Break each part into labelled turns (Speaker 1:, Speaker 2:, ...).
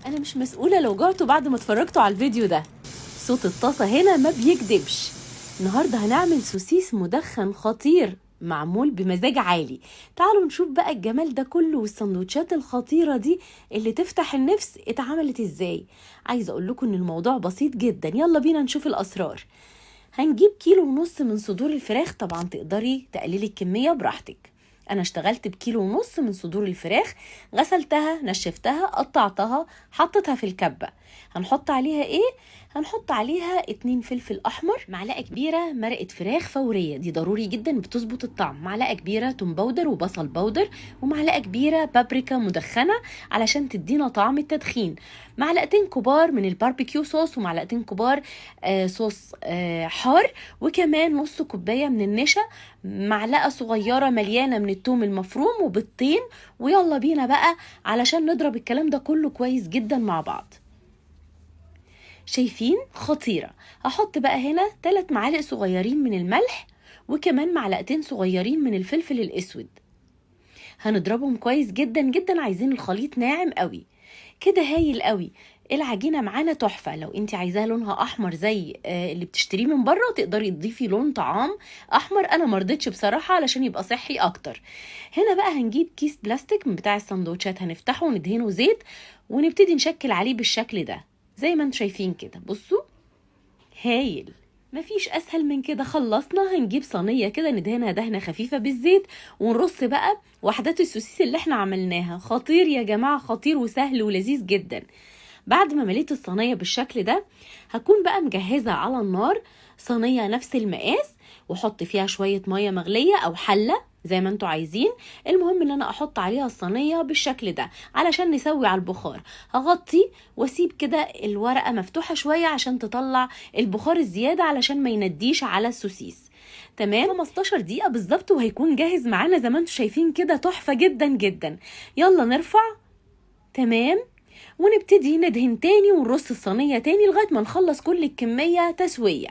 Speaker 1: انا مش مسؤولة لو جعتوا بعد ما اتفرجتوا على الفيديو ده. صوت الطاسة هنا ما بيكدبش. النهاردة هنعمل سوسيس مدخن خطير معمول بمزاج عالي. تعالوا نشوف بقى الجمال ده كله والسندوتشات الخطيرة دي اللي تفتح النفس اتعملت ازاي. عايزة اقول لكم ان الموضوع بسيط جدا، يلا بينا نشوف الاسرار. هنجيب 1.5 كيلو من صدور الفراخ، طبعا تقدري تقللي الكمية براحتك. انا اشتغلت ب1.5 كيلو من صدور الفراخ، غسلتها نشفتها قطعتها حطيتها في الكبة. هنحط عليها ايه؟ هنحط عليها 2 فلفل احمر، معلقة كبيرة مرقة فراخ فورية، دي ضروري جدا بتظبط الطعم، معلقة كبيرة توم باودر وبصل باودر، ومعلقة كبيرة بابريكا مدخنة علشان تدينا طعم التدخين، معلقتين كبار من الباربيكيو صوص، ومعلقتين كبار صوص حار، وكمان نص كوباية من النشا، معلقة صغيرة مليانة من الثوم المفروم، وبيضتين. ويلا بينا بقى علشان نضرب الكلام ده كله كويس جدا مع بعض. شايفين؟ خطيرة. هحط بقى هنا 3 معالق صغيرين من الملح، وكمان معلقتين صغيرين من الفلفل الاسود. هنضربهم كويس جدا جدا، عايزين الخليط ناعم قوي كده، هايل قوي. العجينه معانا تحفه. لو انت عايزاها لونها احمر زي اللي بتشتريه من بره تقدري تضيفي لون طعام احمر، انا مرضتش بصراحه علشان يبقى صحي اكتر. هنا بقى هنجيب كيس بلاستيك من بتاع السندوتشات، هنفتحه وندهنه زيت ونبتدي نشكل عليه بالشكل ده زي ما انتم شايفين كده. بصوا هايل، مفيش اسهل من كده. خلصنا، هنجيب صينيه كده ندهنها دهنه خفيفه بالزيت ونرص بقى وحدات السوسيس اللي احنا عملناها. خطير يا جماعه، خطير وسهل ولذيذ جدا. بعد ما مليت الصينيه بالشكل ده هكون بقى مجهزه على النار صينيه نفس المقاس، واحط فيها شويه ميه مغليه او حله زي ما انتوا عايزين. المهم ان انا احط عليها الصينيه بالشكل ده علشان نسوي على البخار. هغطي واسيب كده الورقه مفتوحه شويه عشان تطلع البخار الزياده علشان ما ينديش على السوسيس. تمام، 15 دقيقه بالظبط وهيكون جاهز معانا زي ما انتوا شايفين كده، تحفه جدا جدا. يلا نرفع. تمام، ونبتدي ندهن تاني ونرص الصينيه تاني لغايه ما نخلص كل الكميه تسويه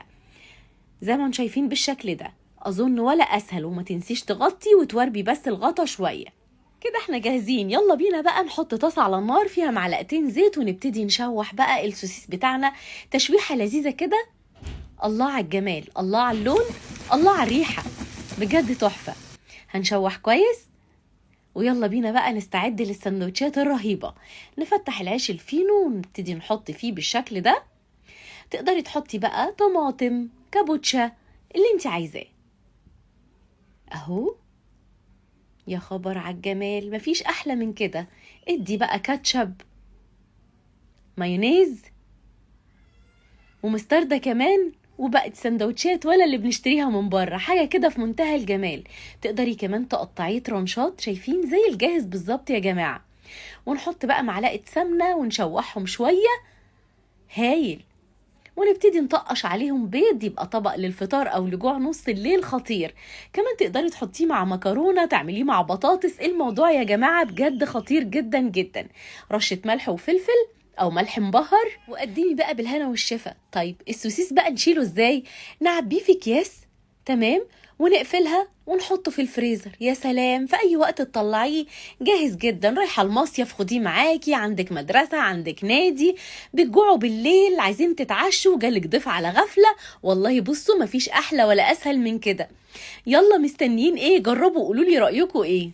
Speaker 1: زي ما انتم شايفين بالشكل ده. اظن ولا اسهل. وما تنسيش تغطي وتوربي بس الغطا شويه كده. احنا جاهزين، يلا بينا بقى نحط طاسه على النار فيها معلقتين زيت ونبتدي نشوح بقى السوسيس بتاعنا تشويحه لذيذه كده. الله على الجمال، الله على اللون، الله على الريحه، بجد تحفه. هنشوح كويس ويلا بينا بقى نستعد للسندوتشات الرهيبه. نفتح العيش الفينو ونبتدي نحط فيه بالشكل ده. تقدري تحطي بقى طماطم، كابوتشا، اللي انت عايزاه اهو. يا خبر على الجمال، مفيش احلى من كده. ادي بقى كاتشب، مايونيز، ومستردة كمان، وبقت سندوتشات ولا اللي بنشتريها من بره، حاجه كده في منتهى الجمال. تقدري كمان تقطعيه ترانشات، شايفين زي الجاهز بالظبط يا جماعه. ونحط بقى معلقه سمنه ونشوحهم شويه، هايل. ونبتدي نطقش عليهم بيض، يبقى طبق للفطار او لجوع نص الليل خطير. كمان تقدري تحطيه مع مكرونه، تعمليه مع بطاطس. الموضوع يا جماعه بجد خطير جدا جدا. رشه ملح وفلفل او ملح مبهر وقدمي بقى بالهنا والشفا. طيب السوسيس بقى نشيله ازاي؟ نعبيه في اكياس، تمام، ونقفلها ونحطه في الفريزر. يا سلام، في اي وقت تطلعيه جاهز جدا. رايحه المصيف خديه معاكي، عندك مدرسه، عندك نادي، بتجوعوا بالليل عايزين تتعشوا، جالك ضيف على غفله، والله بصوا مفيش احلى ولا اسهل من كده. يلا مستنيين ايه؟ جربوا وقولوا لي رايكم ايه.